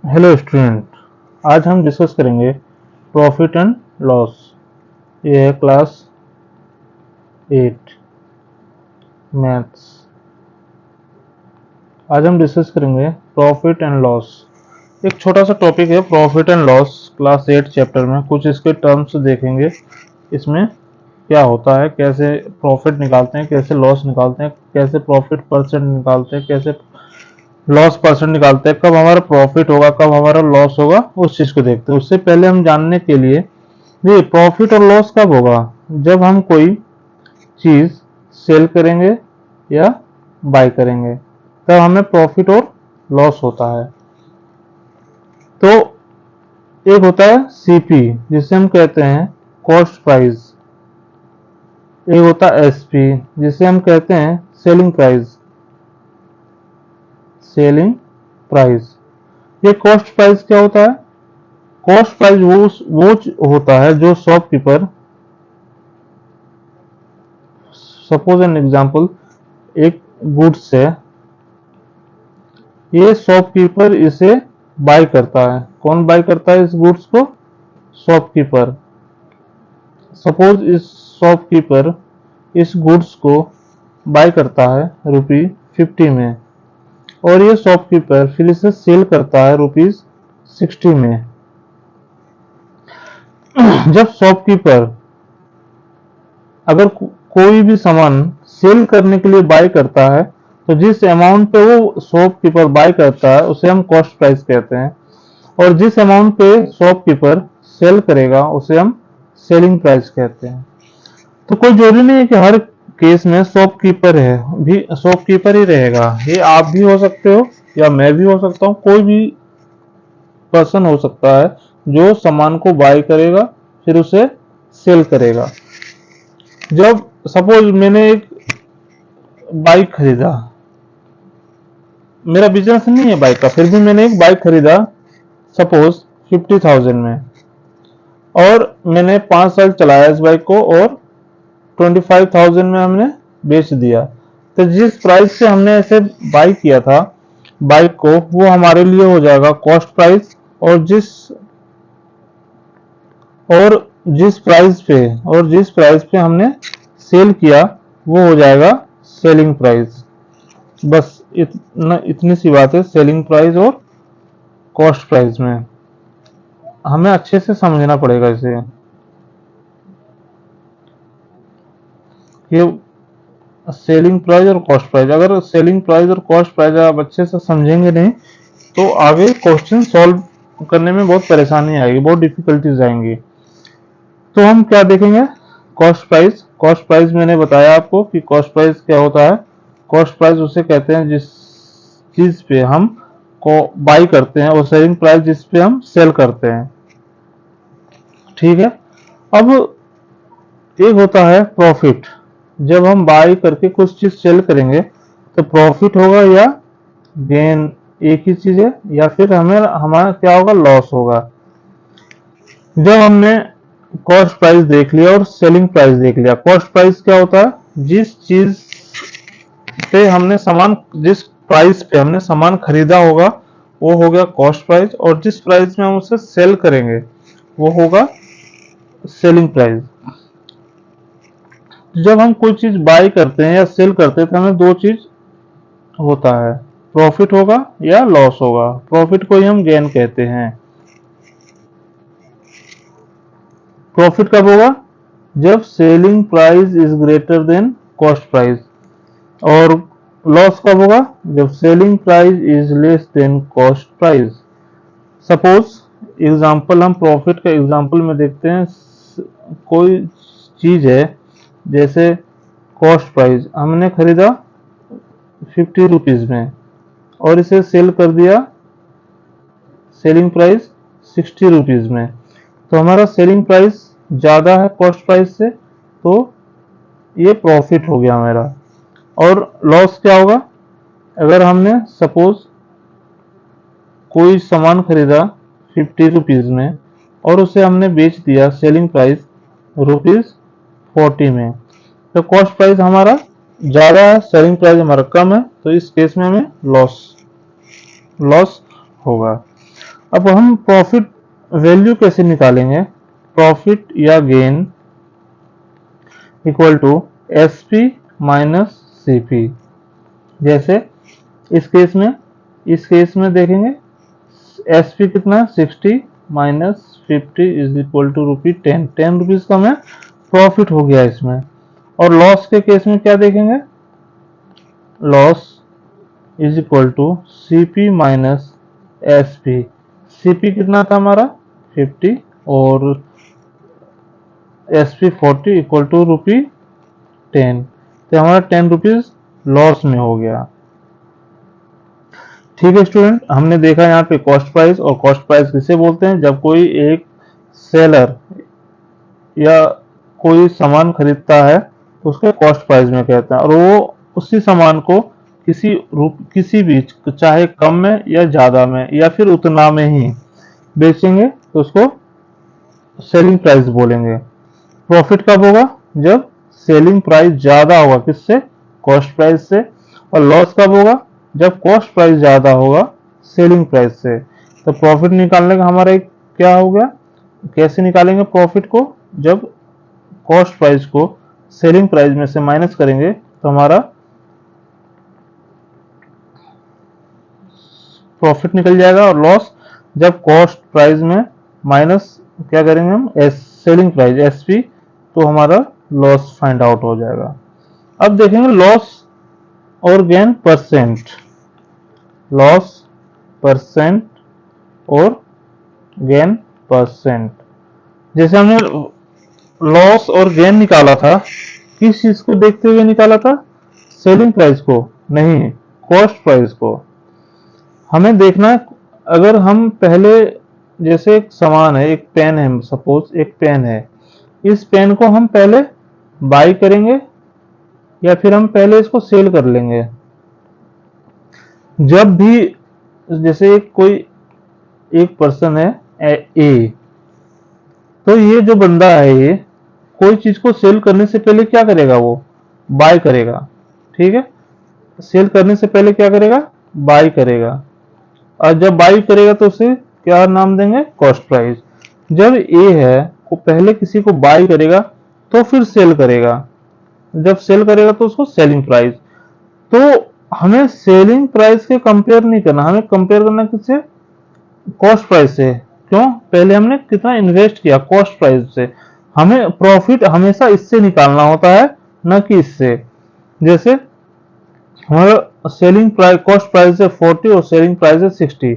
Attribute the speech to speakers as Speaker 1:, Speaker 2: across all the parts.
Speaker 1: Hello student, आज हम discuss करेंगे प्रॉफिट एंड लॉस। ये है क्लास 8 मैथ्स। आज हम डिस्कस करेंगे प्रॉफिट एंड लॉस। एक छोटा सा टॉपिक है profit and loss. Class 8 chapter में कुछ इसके टर्म्स देखेंगे, इसमें क्या होता है, कैसे प्रॉफिट निकालते हैं, कैसे लॉस निकालते हैं, कैसे प्रॉफिट परसेंट निकालते हैं, कैसे लॉस परसेंट निकालते हैं, कब हमारा प्रॉफिट होगा, कब हमारा लॉस होगा, उस चीज को देखते हैं। उससे पहले हम जानने के लिए, ये प्रॉफिट और लॉस कब होगा? जब हम कोई चीज सेल करेंगे या बाय करेंगे, तब हमें प्रॉफिट और लॉस होता है। तो एक होता है सीपी, जिसे हम कहते हैं कॉस्ट प्राइस। एक होता है एसपी, जिसे हम कहते हैं सेलिंग प्राइस। Selling price. ये कॉस्ट प्राइस क्या होता है? कॉस्ट प्राइस वो होता है जो शॉपकीपर, सपोज एन एग्जांपल, एक गुड्स है, ये शॉपकीपर इसे बाय करता है। कौन बाय करता है इस गुड्स को? शॉपकीपर। सपोज इस शॉपकीपर इस गुड्स को बाय करता है ₹50 में, और ये शॉपकीपर फिर इसे सेल करता है ₹60 में। जब शॉपकीपर अगर कोई भी सामान सेल करने के लिए बाय करता है, तो जिस अमाउंट पे वो शॉपकीपर बाय करता है उसे हम कॉस्ट प्राइस कहते हैं, और जिस अमाउंट पे शॉपकीपर सेल करेगा उसे हम सेलिंग प्राइस कहते हैं। तो कोई जरूरी नहीं है कि हर केस में शॉपकीपर है भी शॉपकीपर ही रहेगा। ये आप भी हो सकते हो या मैं भी हो सकता हूँ, कोई भी पर्सन हो सकता है जो सामान को बाय करेगा फिर उसे सेल करेगा। जब सपोज मैंने एक बाइक खरीदा, मेरा बिजनेस नहीं है बाइक का, फिर भी मैंने एक बाइक खरीदा सपोज 50,000 में, और मैंने 5 साल चलाया इस बाइक को, और 25,000 में हमने बेच दिया। तो जिस प्राइस से हमने ऐसे बाई किया था बाइक को, वो हमारे लिए हो जाएगा कॉस्ट प्राइस, और जिस प्राइस पे हमने सेल किया वो हो जाएगा सेलिंग प्राइस। बस इतनी सी बात है सेलिंग प्राइस और कॉस्ट प्राइस में। हमें अच्छे से समझना पड़ेगा इसे। ये सेलिंग प्राइस और कॉस्ट प्राइस, अगर सेलिंग प्राइस और कॉस्ट प्राइस आप अच्छे से समझेंगे नहीं, तो आगे क्वेश्चन सॉल्व करने में बहुत परेशानी आएगी, बहुत डिफिकल्टीज आएंगी। तो हम क्या देखेंगे? Cost price. कॉस्ट प्राइस मैंने बताया आपको कि कॉस्ट प्राइस क्या होता है। कॉस्ट प्राइस उसे कहते हैं जिस चीज पे हम को बाई करते हैं, और सेलिंग प्राइस जिस पे हम सेल करते हैं। ठीक है। अब एक होता है प्रॉफिट। जब हम बाई करके कुछ चीज सेल करेंगे तो प्रॉफिट होगा या गेन, एक ही चीज है, या फिर हमारा क्या होगा? लॉस होगा। जब हमने कॉस्ट प्राइस देख लिया और सेलिंग प्राइस देख लिया, कॉस्ट प्राइस क्या होता है? जिस प्राइस पे हमने सामान खरीदा होगा वो हो गया कॉस्ट प्राइस, और जिस प्राइस में हम उसे सेल करेंगे वो होगा सेलिंग प्राइस। जब हम कोई चीज बाय करते हैं या सेल करते हैं तो हमें दो चीज होता है, प्रॉफिट होगा या लॉस होगा। प्रॉफिट को ही हम गेन कहते हैं। प्रॉफिट कब होगा? जब selling price is greater than cost price. और लॉस कब होगा? जब selling price is less than cost price. Suppose example, हम प्रॉफिट का एग्जांपल में देखते हैं। कोई चीज है, जैसे कॉस्ट प्राइस हमने खरीदा 50 रुपीज में, और इसे सेल कर दिया सेलिंग प्राइस 60 रुपीज में, तो हमारा सेलिंग प्राइस ज्यादा है कॉस्ट प्राइस से, तो ये प्रॉफिट हो गया मेरा। और लॉस क्या होगा? अगर हमने सपोज कोई सामान खरीदा 50 रुपीज में, और उसे हमने बेच दिया सेलिंग प्राइस ₹40 में, तो कॉस्ट प्राइस हमारा ज्यादा है, सेलिंग प्राइस हमारा कम है, तो इस केस में हमें लॉस होगा। अब हम प्रॉफिट वैल्यू कैसे निकालेंगे? प्रॉफिट या gain equal to S P minus C P. जैसे इस केस में देखेंगे एस पी कितना 60 minus 50 is equal to ₹10। 10 rupees का हमें प्रॉफिट हो गया इसमें। और लॉस के केस में क्या देखेंगे? Loss is equal to C P minus S P. C P कितना था हमारा 50 और एस पी 40 इक्वल टू ₹10। तो हमारा 10 रुपीज लॉस में हो गया। ठीक है स्टूडेंट, हमने देखा यहाँ पे कॉस्ट प्राइस। और कॉस्ट प्राइस किसे बोलते हैं? जब कोई एक सेलर या कोई सामान खरीदता है तो उसके कॉस्ट प्राइस में कहते हैं, और वो उसी सामान को किसी भी, चाहे कम में या ज्यादा में या फिर उतना में ही बेचेंगे तो उसको सेलिंग प्राइस बोलेंगे। प्रॉफिट कब होगा? जब सेलिंग प्राइस ज्यादा होगा किससे? कॉस्ट प्राइस से। और लॉस कब होगा? जब कॉस्ट प्राइस ज्यादा होगा सेलिंग प्राइस से। तो प्रॉफिट निकालने का हमारा एक क्या हो गया? कैसे निकालेंगे प्रॉफिट को? जब कॉस्ट प्राइस को सेलिंग प्राइस में से माइनस करेंगे तो हमारा प्रॉफिट निकल जाएगा। और लॉस जब कॉस्ट प्राइस में माइनस क्या करेंगे हम? सेलिंग प्राइस एसपी, तो हमारा लॉस फाइंड आउट हो जाएगा। अब देखेंगे लॉस और गेन परसेंट। लॉस परसेंट और गेन परसेंट। जैसे हमने लॉस और गेन निकाला था, किस चीज को देखते हुए निकाला था? सेलिंग प्राइस को नहीं, कॉस्ट प्राइस को। हमें देखना है, अगर हम पहले, जैसे एक सामान है, एक पेन है, सपोज एक पेन है, इस पेन को हम पहले बाई करेंगे या फिर हम पहले इसको सेल कर लेंगे? जब भी, जैसे कोई एक पर्सन है ए, तो ये जो बंदा है, ये कोई चीज को सेल करने से पहले क्या करेगा? वो बाय करेगा। ठीक है, सेल करने से पहले क्या करेगा? बाय करेगा। और जब बाई करेगा तो उसे क्या नाम देंगे? Cost price. जब ए है वो पहले किसी को बाई करेगा तो फिर सेल करेगा, जब सेल करेगा तो उसको सेलिंग प्राइस। तो हमें सेलिंग प्राइस के कंपेयर नहीं करना, हमें कंपेयर करना किससे? कॉस्ट प्राइस से। क्यों? पहले हमने कितना इन्वेस्ट किया कॉस्ट प्राइस से। हमें प्रॉफिट हमेशा इससे निकालना होता है, न कि इससे। जैसे हमारा सेलिंग प्राइस, कॉस्ट प्राइस है 40 और सेलिंग प्राइस है 60,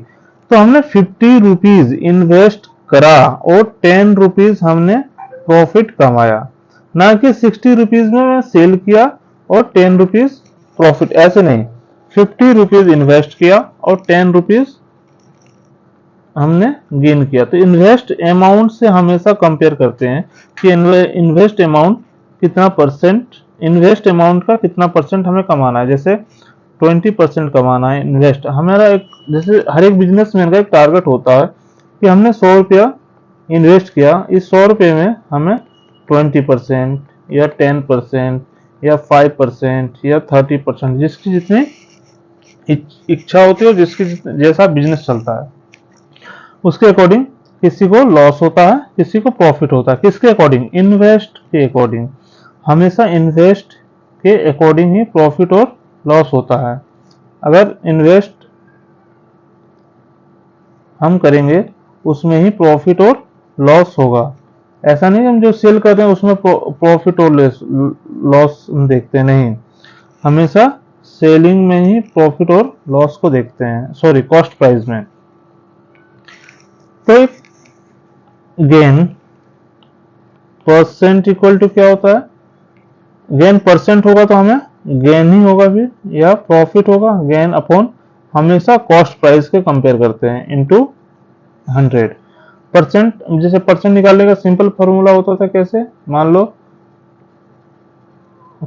Speaker 1: तो हमने 50 रुपीज इन्वेस्ट करा और 10 रुपीज हमने प्रॉफिट कमाया, ना कि 60 रुपीज में मैं सेल किया और 10 रुपीज प्रॉफिट। ऐसे नहीं, 50 रुपीज इन्वेस्ट किया और 10 रुपीज हमने गेन किया। तो इन्वेस्ट अमाउंट से हमेशा कंपेयर करते हैं कि इन्वेस्ट अमाउंट कितना परसेंट, इन्वेस्ट अमाउंट का कितना परसेंट हमें कमाना है। जैसे 20% कमाना है इन्वेस्ट हमारा। एक जैसे हर एक बिजनेसमैन का एक टारगेट होता है कि हमने 100 रुपया इन्वेस्ट किया, इस 100 रुपये में हमें 20% या 10% या 5% या 30%, जिसकी जितनी इच्छा होती है, जिसकी जैसा बिजनेस चलता है उसके अकॉर्डिंग किसी को लॉस होता है, किसी को प्रॉफिट होता है। किसके अकॉर्डिंग? इन्वेस्ट के अकॉर्डिंग। हमेशा इन्वेस्ट के अकॉर्डिंग ही प्रॉफिट और लॉस होता है। अगर इन्वेस्ट हम करेंगे उसमें ही प्रॉफिट और लॉस होगा। ऐसा नहीं हम जो सेल कर रहे हैं उसमें प्रॉफिट और लॉस देखते नहीं, हमेशा सेलिंग में ही प्रॉफिट और लॉस को देखते हैं, सॉरी कॉस्ट प्राइस में। तो गेन परसेंट इक्वल टू क्या होता है? गेन परसेंट होगा तो हमें गेन ही होगा फिर, या प्रॉफिट होगा। गेन अपॉन हमेशा कॉस्ट प्राइस के कंपेयर करते हैं इनटू 100 परसेंट। जैसे परसेंट निकालने का सिंपल फॉर्मूला होता था, कैसे? मान लो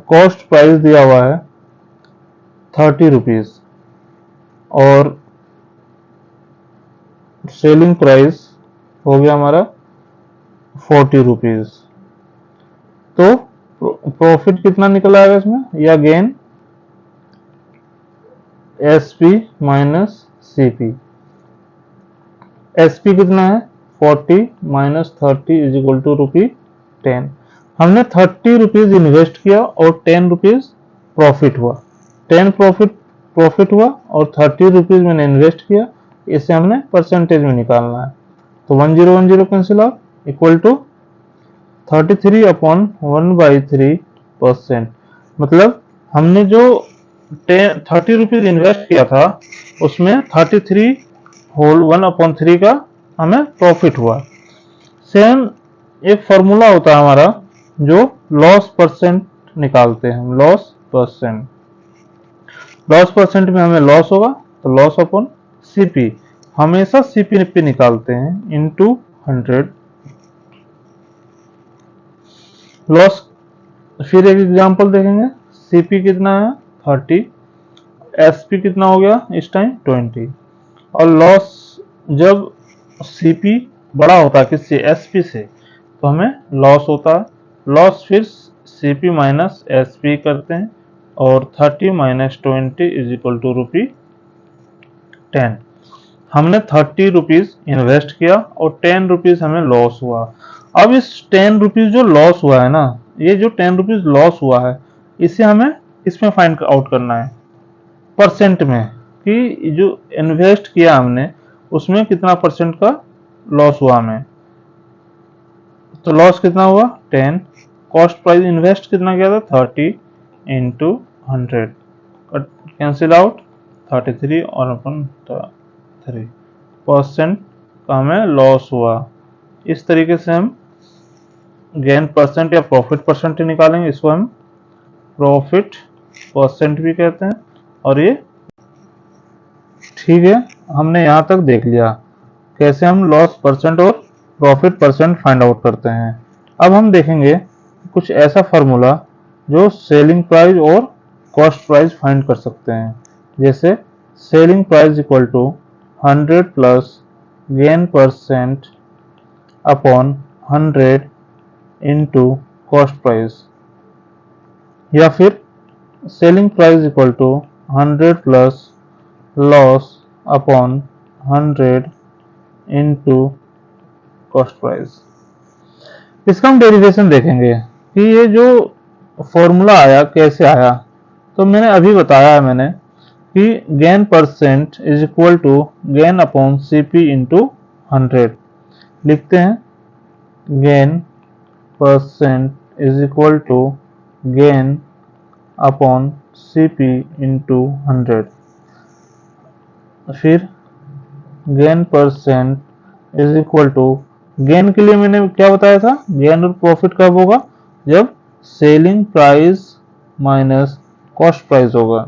Speaker 1: कॉस्ट प्राइस दिया हुआ है 30 रुपीज और सेलिंग प्राइस हो गया हमारा 40 रुपीज, तो प्रॉफिट कितना निकल आएगा इसमें, या gain? S P minus C P. SP कितना है 40 माइनस 30 इज इक्वल टू ₹10। हमने 30 रुपीज इन्वेस्ट किया और 10 रुपीज प्रॉफिट हुआ। 10 प्रॉफिट हुआ और 30 रुपीज मैंने इन्वेस्ट किया, इसे हमने परसेंटेज में निकालना है। तो 1010 कैंसिल आउट इक्वल टू 33/1/3%। मतलब हमने जो 30 रुपीज इन्वेस्ट किया था उसमें 33 होल 1/3 का हमें प्रॉफिट हुआ। सेम एक फॉर्मूला होता है हमारा जो लॉस परसेंट निकालते हैं हम। लॉस परसेंट में हमें लॉस होगा तो लॉस अपॉन सीपी, हमेशा सीपी पे निकालते हैं, इनटू 100 लॉस। फिर एक एग्जांपल देखेंगे, सीपी कितना है 30, एसपी कितना हो गया इस टाइम 20, और लॉस जब सीपी बड़ा होता है किससे एसपी से तो हमें लॉस होता है। लॉस फिर सीपी माइनस एसपी करते हैं और 30 माइनस 20 इज इक्वल टू ₹10। हमने 30 रुपीज इन्वेस्ट किया और 10 रुपीज हमें लॉस हुआ। अब इस 10 रुपीज जो लॉस हुआ है ना, ये जो 10 रुपीज लॉस हुआ है इसे हमें इसमें फाइंड आउट करना है परसेंट में, कि जो इन्वेस्ट किया हमने उसमें कितना परसेंट का लॉस हुआ हमें। तो लॉस कितना हुआ 10, कॉस्ट प्राइस इन्वेस्ट कितना किया था 30 इंटू 100, कैंसिल आउट 33 और अपन 3% का हमें लॉस हुआ। इस तरीके से हम गेन परसेंट या प्रॉफिट परसेंट निकालेंगे, इसको हम प्रॉफिट परसेंट भी कहते हैं। और ये ठीक है, हमने यहां तक देख लिया कैसे हम लॉस परसेंट और प्रॉफिट परसेंट फाइंड आउट करते हैं। अब हम देखेंगे कुछ ऐसा फार्मूला जो सेलिंग प्राइस और कॉस्ट प्राइस फाइंड कर सकते हैं। जैसे selling price equal to 100 plus gain percent upon 100 into cost price, या फिर selling price equal to 100 plus loss upon 100 into cost price. इसका हम डेरिवेशन देखेंगे कि ये जो फॉर्मूला आया कैसे आया। तो मैंने अभी बताया है मैंने कि gain percent is equal to gain upon CP into 100। लिखते हैं gain percent is equal to gain upon CP into 100। फिर gain percent is equal to, gain के लिए मैंने क्या बताया था, गेन और प्रॉफिट कब होगा जब selling price minus cost price होगा।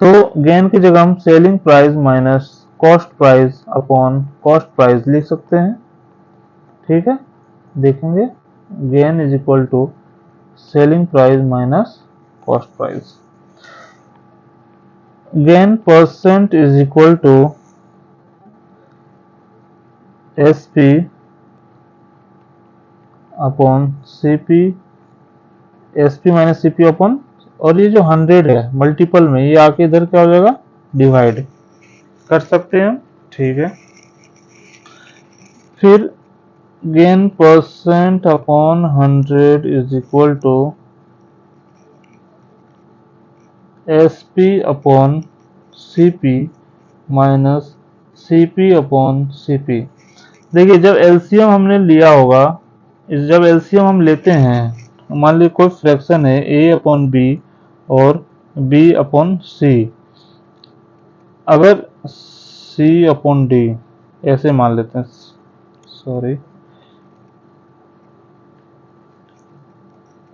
Speaker 1: तो गेन की जगह हम selling price minus cost price upon cost price लिख सकते हैं। ठीक है, देखेंगे gain is equal to selling price minus cost price. Gain percent is equal to SP upon CP, SP minus CP upon, और ये जो 100 है मल्टीपल में ये आके इधर क्या हो जाएगा डिवाइड कर सकते हैं। ठीक है, फिर gain percent upon 100 is equal to SP upon CP minus CP upon CP। देखिए जब एलसीएम हमने लिया होगा, जब एलसीएम हम लेते हैं, मान लीजिए कोई फ्रैक्शन है A अपॉन B और B अपॉन C, अगर C अपॉन D ऐसे मान लेते हैं, सॉरी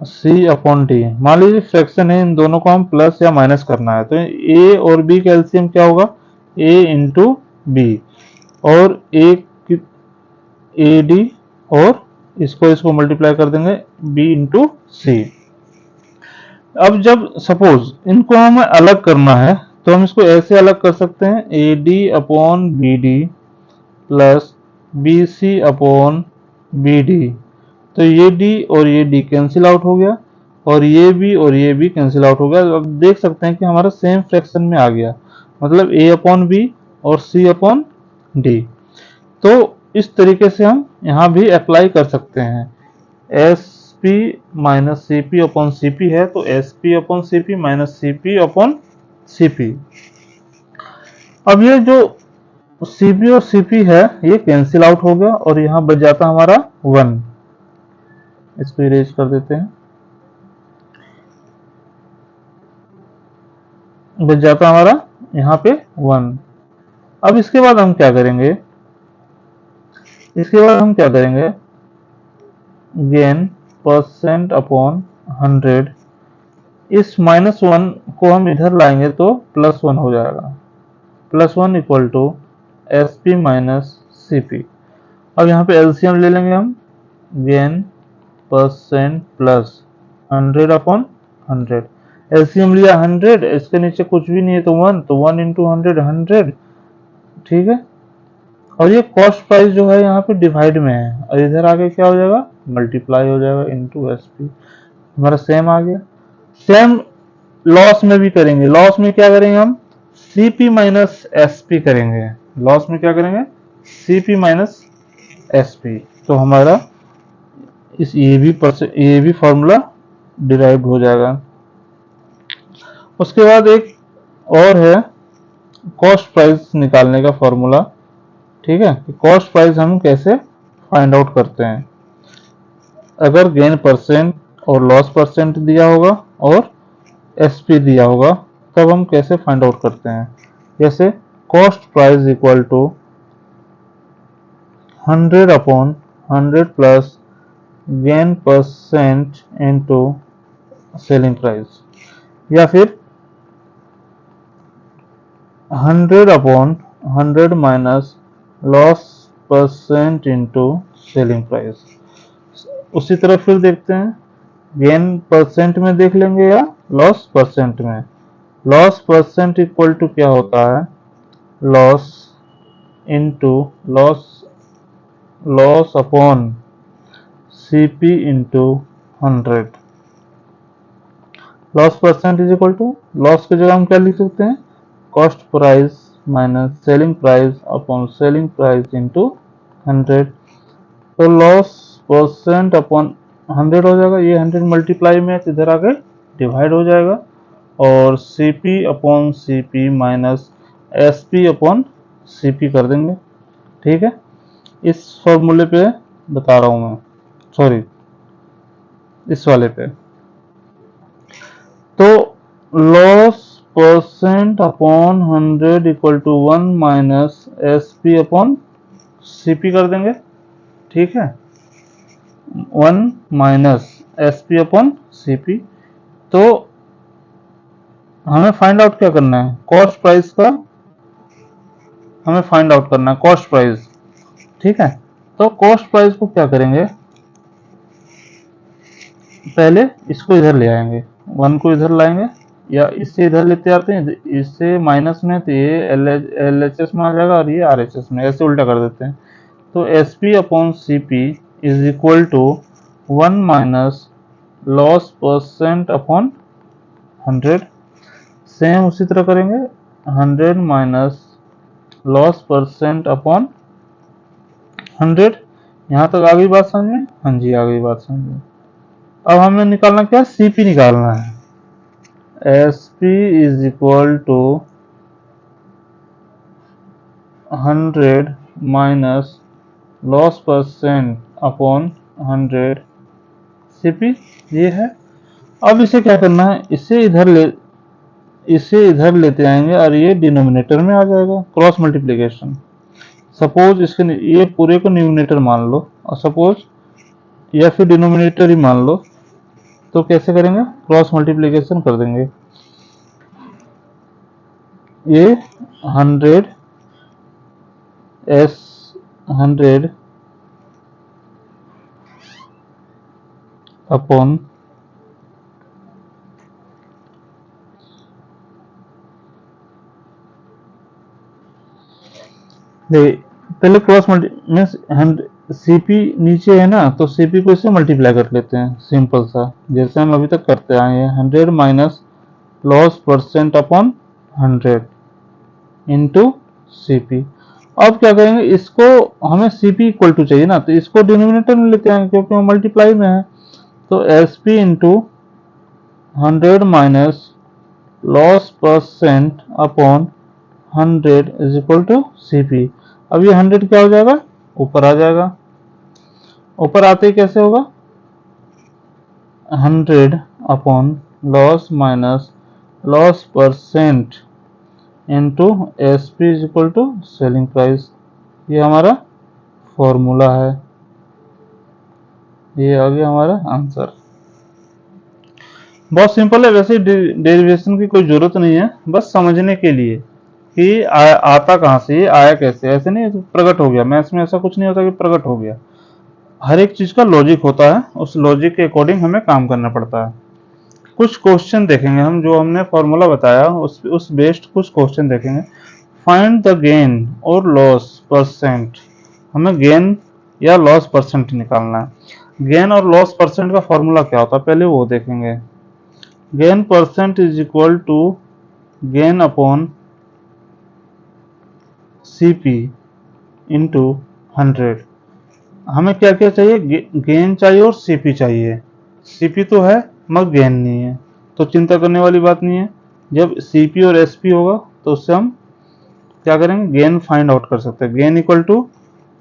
Speaker 1: C अपॉन D, मान लीजिए फ्रैक्शन है, इन दोनों को हम प्लस या माइनस करना है, तो A और B का एलसीएम क्या होगा A इंटू B, और AD और इसको मल्टीप्लाई कर देंगे B इंटू C। अब जब सपोज इनको हमें अलग करना है तो हम इसको ऐसे अलग कर सकते हैं AD upon BD plus BC upon BD। तो ये D और ये D कैंसिल आउट हो गया और ये B और ये B कैंसिल आउट हो गया। अब देख सकते हैं कि हमारा सेम फ्रैक्शन में आ गया, मतलब A अपॉन B और C अपॉन D। तो इस तरीके से हम यहाँ भी अप्लाई कर सकते हैं। S P minus C P upon C P है तो S P upon C P minus C P upon C P. अब ये जो सी पी और सी पी है ये कैंसिल आउट हो गया और यहाँ बच जाता हमारा 1। इसको इरेज कर देते हैं, बच जाता हमारा यहाँ पे 1। अब इसके बाद हम क्या करेंगे, गेन परसेंट अपॉन 100। इस -1 को हम इधर लाएंगे तो +1 हो जाएगा। +1 equal to S P minus C P. अब यहाँ पे एलसीएम ले लेंगे हम, gain percent plus 100 upon 100। LCM लिया 100, इसके नीचे कुछ भी नहीं है तो 1, तो 1 इंटू 100 100, ठीक है। और ये कॉस्ट प्राइस जो है यहाँ पे डिवाइड में है और इधर आगे क्या हो जाएगा, मल्टीप्लाई हो जाएगा इंटू एस पी। हमारा सेम आ गया। सेम लॉस में भी करेंगे। लॉस में क्या करेंगे हम, सीपी माइनस एसपी करेंगे। लॉस में क्या करेंगे, सीपी माइनस एसपी। तो हमारा इस ये भी फॉर्मूला डिराइव हो जाएगा। उसके बाद एक और है कॉस्ट प्राइस निकालने का फॉर्मूला, ठीक है। कॉस्ट प्राइस हम कैसे फाइंड आउट करते हैं, अगर गेन परसेंट और लॉस परसेंट दिया होगा और एसपी दिया होगा तब हम कैसे फाइंड आउट करते हैं। जैसे cost price equal to 100 upon 100 plus gain percent into selling price, या फिर 100 upon 100 minus loss percent into selling price. उसी तरह फिर देखते हैं, गेन परसेंट में देख लेंगे या लॉस परसेंट में। लॉस परसेंट इक्वल टू क्या होता है, loss into loss upon CP into 100। Loss percent is equal to, loss की जगह हम क्या लिख सकते हैं, cost price minus selling price upon selling price into 100। तो लॉस परसेंट अपॉन 100 हो जाएगा, ये 100 मल्टीप्लाई में इधर आके डिवाइड हो जाएगा, और CP upon CP minus SP upon CP कर देंगे, ठीक है। इस फॉर्मूले पे बता रहा हूं मैं, सॉरी इस वाले पे। तो loss percent upon 100 equal to 1 minus SP upon CP कर देंगे, ठीक है। 1 माइनस एसपी अपॉन सीपी। तो हमें फाइंड आउट क्या करना है, कॉस्ट प्राइस का हमें फाइंड आउट करना है, कॉस्ट प्राइस, ठीक है। तो कॉस्ट प्राइस को क्या करेंगे, पहले इसको इधर ले आएंगे, 1 को इधर लाएंगे या इससे इधर लेते आते हैं, इससे माइनस में तो ये एल एच एस में आ जाएगा और ये आर एच एस में, ऐसे उल्टा कर देते हैं। तो S P upon C P is equal to 1 minus loss percent upon 100। Same उसी तरह करेंगे, 100 माइनस लॉस परसेंट अपॉन 100। यहाँ तक आ गई बात समझ में, हाँ जी आ गई बात समझ में। अब हमें निकालना क्या, सीपी निकालना है। S P is equal to 100 minus loss percent upon 100 CP, ये है। अब इसे क्या करना है, इसे इधर लेते आएंगे और ये डिनोमिनेटर में आ जाएगा, क्रॉस मल्टीप्लिकेशन। सपोज इसके ये पूरे को न्यूमिनेटर मान लो और सपोज या फिर डिनोमिनेटर ही मान लो, तो कैसे करेंगे, क्रॉस मल्टीप्लिकेशन कर देंगे। ये 100 एस 100 अपॉन पहले क्रॉस मल्टी सीपी नीचे है ना, तो सीपी को इससे मल्टीप्लाई कर लेते हैं, सिंपल सा जैसे हम अभी तक करते आए हैं। 100 minus loss percent upon 100 into CP. अब क्या करेंगे, इसको हमें सीपी इक्वल टू चाहिए ना, तो इसको डिनोमिनेटर में लेते हैं क्योंकि वो मल्टीप्लाई में है। तो S P into 100 minus loss percent upon 100 is equal to C P. अब ये 100 क्या हो जाएगा, ऊपर आ जाएगा। ऊपर आते ही कैसे होगा, 100 upon loss minus loss percent into S P is equal to selling price. ये हमारा फॉर्मूला है, ये आ गया हमारा आंसर। बहुत सिंपल है, वैसे डेरिवेशन की कोई जरूरत नहीं है, बस समझने के लिए कि आता कहाँ से, ये आया कैसे। ऐसे नहीं प्रकट हो गया, मैथ्स में ऐसा कुछ नहीं होता कि प्रकट हो गया। हर एक चीज का लॉजिक होता है, उस लॉजिक के अकॉर्डिंग हमें काम करना पड़ता है। कुछ क्वेश्चन देखेंगे हम, जो हमने फॉर्मूला बताया उस बेस्ड कुछ क्वेश्चन देखेंगे। फाइंड द गेन और लॉस परसेंट, हमें गेन या लॉस परसेंट निकालना है। गेन और लॉस परसेंट का फॉर्मूला क्या होता है पहले वो देखेंगे। Gain percent is equal to gain upon CP into 100। हमें क्या क्या चाहिए, गेन चाहिए और सीपी चाहिए। सीपी तो है मगर गेन नहीं है, तो चिंता करने वाली बात नहीं है। जब सीपी और एसपी होगा तो उससे हम क्या करेंगे, गेन फाइंड आउट कर सकते हैं। Gain equal to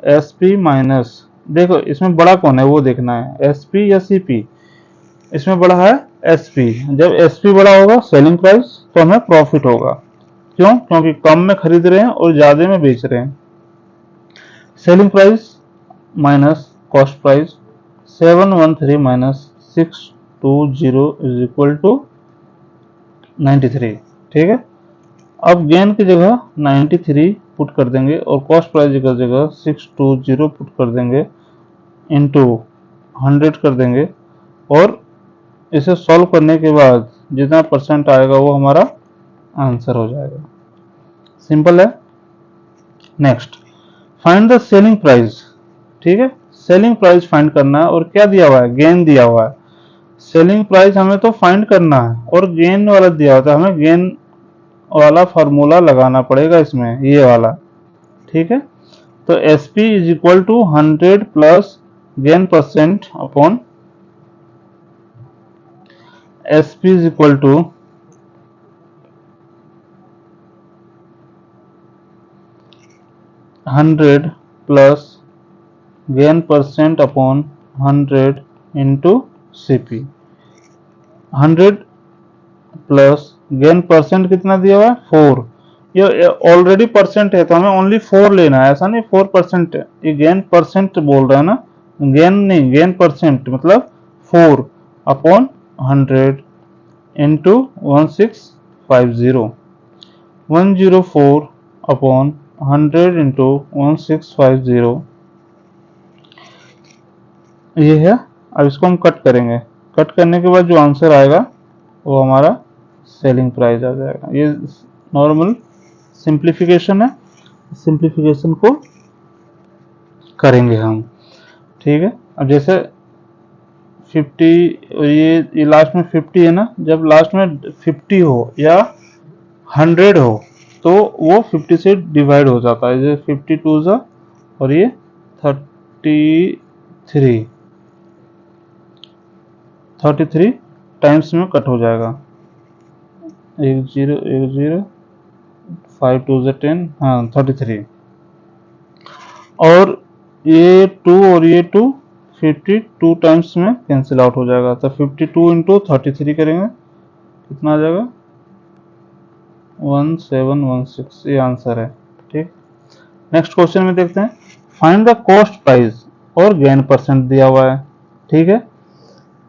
Speaker 1: SP minus, देखो इसमें बड़ा कौन है वो देखना है, एसपी या सीपी। इसमें बड़ा है एसपी। जब एसपी बड़ा होगा सेलिंग प्राइस, तो हमें प्रॉफिट होगा। क्यों, क्योंकि कम में खरीद रहे हैं और ज्यादा में बेच रहे हैं। Selling price minus cost price, 713 minus 620 is equal to 93। ठीक है, अब गेन की जगह 93 पुट कर देंगे और कॉस्ट प्राइस की जगह 620 पुट कर देंगे, इंटू 100 कर देंगे, और इसे सॉल्व करने के बाद जितना परसेंट आएगा वो हमारा आंसर हो जाएगा। सिंपल है। Next, find the selling price. ठीक है, सेलिंग प्राइस फाइंड करना है, और क्या दिया हुआ है, गेन दिया हुआ है। सेलिंग प्राइस हमें तो फाइंड करना है, और गेन वाला दिया होता है, हमें गेन वाला फॉर्मूला लगाना पड़ेगा इसमें, ये वाला। ठीक है, तो S P is equal to 100 plus gain percent upon S P is equal to 100 plus gain percent upon 100 into C P. 100 plus gain percent कितना दिया हुआ है, 4। ये ऑलरेडी परसेंट है तो हमें ओनली 4 लेना है, ऐसा नहीं 4% है, ये गेन परसेंट बोल रहा है ना, गेन नहीं, गेन परसेंट मतलब 4 अपॉन 100 इंटू 1650, 104 अपॉन 100 इंटू 1650, ये है। अब इसको हम कट करेंगे, कट करने के बाद जो आंसर आएगा वो हमारा सेलिंग प्राइस आ जाएगा। ये नॉर्मल सिंप्लीफिकेशन है, सिंप्लीफिकेशन को करेंगे हम। ठीक है, अब जैसे 50, ये लास्ट में 50 है ना, जब लास्ट में 50 हो या 100 हो तो वो 50 से डिवाइड हो जाता है, जैसे 52 जा, और ये 33 टाइम्स में कट हो जाएगा। 10 5 2 10, हाँ 33, और ये 2 और ये 2 52 टाइम्स में कैंसिल आउट हो जाएगा, तो 52 इंटू 33 करेंगे, कितना आ जाएगा, 1716, ये आंसर है। ठीक, नेक्स्ट क्वेश्चन में देखते हैं। फाइंड द कॉस्ट प्राइस और गेन परसेंट दिया हुआ है। ठीक है,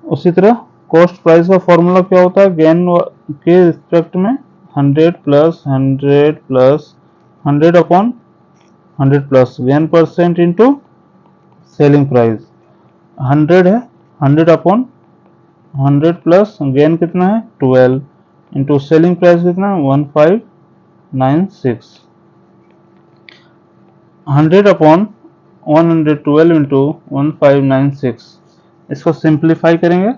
Speaker 1: उसी तरह कॉस्ट प्राइस का फॉर्मूला क्या होता है, गेन के रिस्पेक्ट में 100 plus 100 plus 100 upon 100 plus gain percent into selling price. 100 है, 100 अपॉन 100 प्लस गेन कितना है 12 इंटू सेलिंग प्राइस कितना है 1596। 100 अपॉन 112 इंटू 1596, इसको सिंप्लीफाई करेंगे,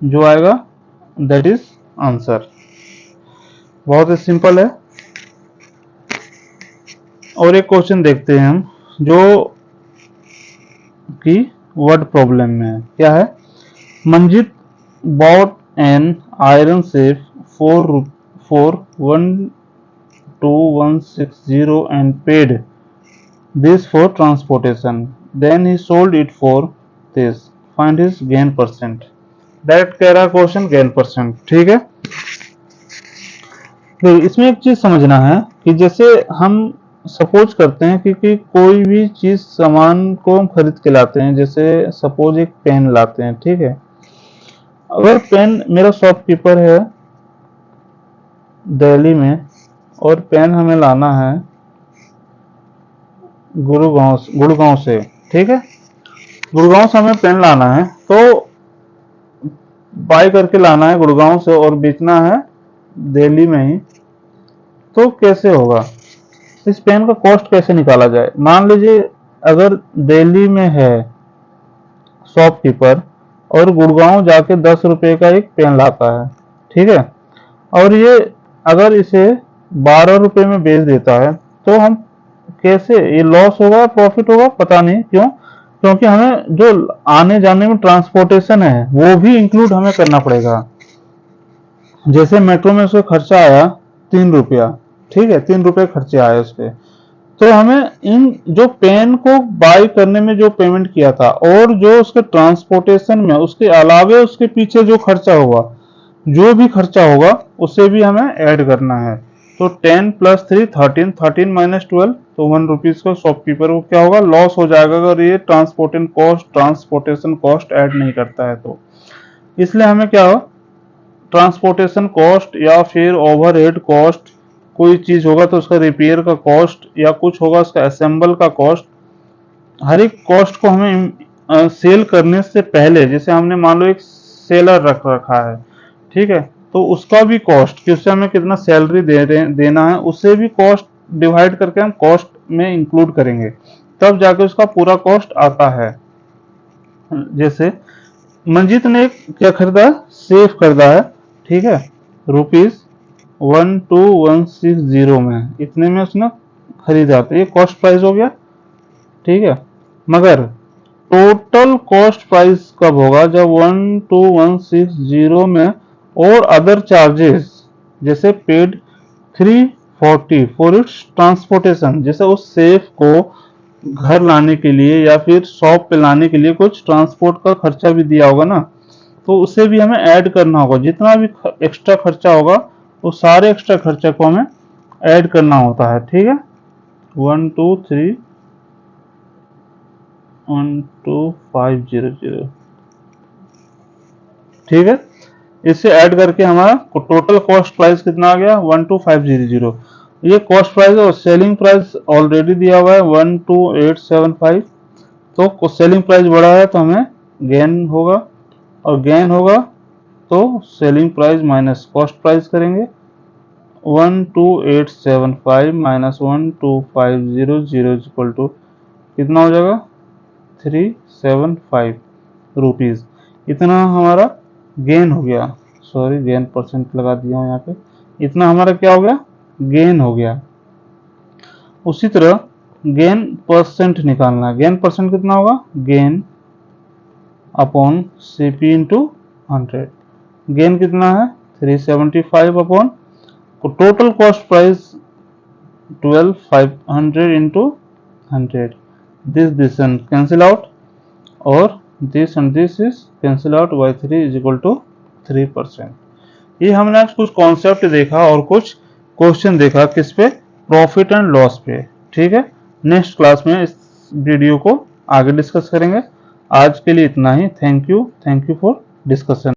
Speaker 1: जो आएगा दैट इज आंसर। बहुत ही सिंपल है। और एक क्वेश्चन देखते हैं हम, जो कि वर्ड प्रॉब्लम में है। क्या है? Manjit bought an iron safe for 12160 and paid this for transportation. Then he sold it for this. Find his gain percent. Direct कह रहा है क्वेश्चन गेन परसेंट। ठीक है, तो इसमें एक चीज समझना है कि जैसे हम सपोज करते हैं कि कोई भी चीज सामान को हम खरीद के लाते हैं, जैसे सपोज एक पेन लाते हैं। ठीक है, अगर पेन, मेरा शॉपकीपर है दिल्ली में और पेन हमें लाना है गुड़गांव से। ठीक है, गुड़गांव से हमें पेन लाना है, तो बाय करके लाना है गुड़गांव से और बेचना है दिल्ली में ही। तो कैसे होगा, इस पेन का कॉस्ट कैसे निकाला जाए? मान लीजिए अगर दिल्ली में है शॉपकीपर और गुड़गांव जाके 10 रुपए का एक पेन लाता है। ठीक है, और ये अगर इसे 12 रुपए में बेच देता है, तो हम कैसे, ये लॉस होगा प्रॉफिट होगा? पता नहीं क्यों, क्योंकि हमें जो आने जाने में ट्रांसपोर्टेशन है वो भी इंक्लूड हमें करना पड़ेगा। जैसे मेट्रो में उसका खर्चा आया 3 रुपया। ठीक है, 3 रुपए खर्चे आए उस पे, तो हमें इन जो पेन को बाय करने में जो पेमेंट किया था और जो उसके ट्रांसपोर्टेशन में, उसके अलावे उसके पीछे जो खर्चा होगा, जो भी खर्चा होगा उसे भी हमें ऐड करना है। तो 10 + 3 13, 13 - 12, तो 1 रुपीज का शॉपकीपर को क्या होगा, लॉस हो जाएगा अगर ये ट्रांसपोर्टेशन कॉस्ट ऐड नहीं करता है तो। इसलिए हमें क्या हो, ट्रांसपोर्टेशन कॉस्ट या फिर ओवरहेड कॉस्ट, कोई चीज होगा तो उसका रिपेयर का कॉस्ट या कुछ होगा उसका असेंबल का कॉस्ट, हर एक कॉस्ट को हमें सेल करने से पहले, जैसे हमने मान लो एक सेलर रख रखा है। ठीक है, तो उसका भी कॉस्ट कि उससे हमें कितना सैलरी देना है, उसे भी कॉस्ट डिवाइड करके हम कॉस्ट में इंक्लूड करेंगे, तब जाके उसका पूरा कॉस्ट आता है। जैसे मंजीत ने क्या खरीदा, सेफ खरीदा है। ठीक है, ₹12160 में, इतने में उसने खरीदा, तो ये कॉस्ट प्राइस हो गया। ठीक है, मगर टोटल कॉस्ट प्राइस कब होगा, जब 12160 में और अदर चार्जेस जैसे पेड 340 फॉर इट्स ट्रांसपोर्टेशन, जैसे उस सेफ को घर लाने के लिए या फिर शॉप पे लाने के लिए कुछ ट्रांसपोर्ट का खर्चा भी दिया होगा ना, तो उसे भी हमें ऐड करना होगा। जितना भी एक्स्ट्रा खर्चा होगा वो सारे एक्स्ट्रा खर्चे को हमें ऐड करना होता है। ठीक है, 123 12500। ठीक है, इससे ऐड करके हमारा टोटल कॉस्ट प्राइस कितना आ गया, 12500। ये कॉस्ट प्राइस और सेलिंग प्राइस ऑलरेडी दिया हुआ है 12875। तो सेलिंग प्राइस बढ़ा है तो हमें गेन होगा, और गेन होगा तो selling price minus cost price करेंगे। 12875 माइनस 12500 इक्वल टू कितना हो जाएगा, 375 रुपीज। इतना हमारा गेन हो गया। सॉरी, गेन परसेंट लगा दिया हूं यहाँ पे। इतना हमारा क्या हो गया, गेन हो गया। उसी तरह गेन परसेंट निकालना है। गेन परसेंट कितना होगा, gain upon CP into 100। Gain कितना है, 375 upon total cost price 12500 into 100। This and cancel out, और this and this is cancel out by 3 is equal to 3%। ये हमने आज कुछ कॉन्सेप्ट देखा और कुछ क्वेश्चन देखा, किस पे, प्रॉफिट एंड लॉस पे। ठीक है, नेक्स्ट क्लास में इस वीडियो को आगे डिस्कस करेंगे। आज के लिए इतना ही। Thank you for discussion.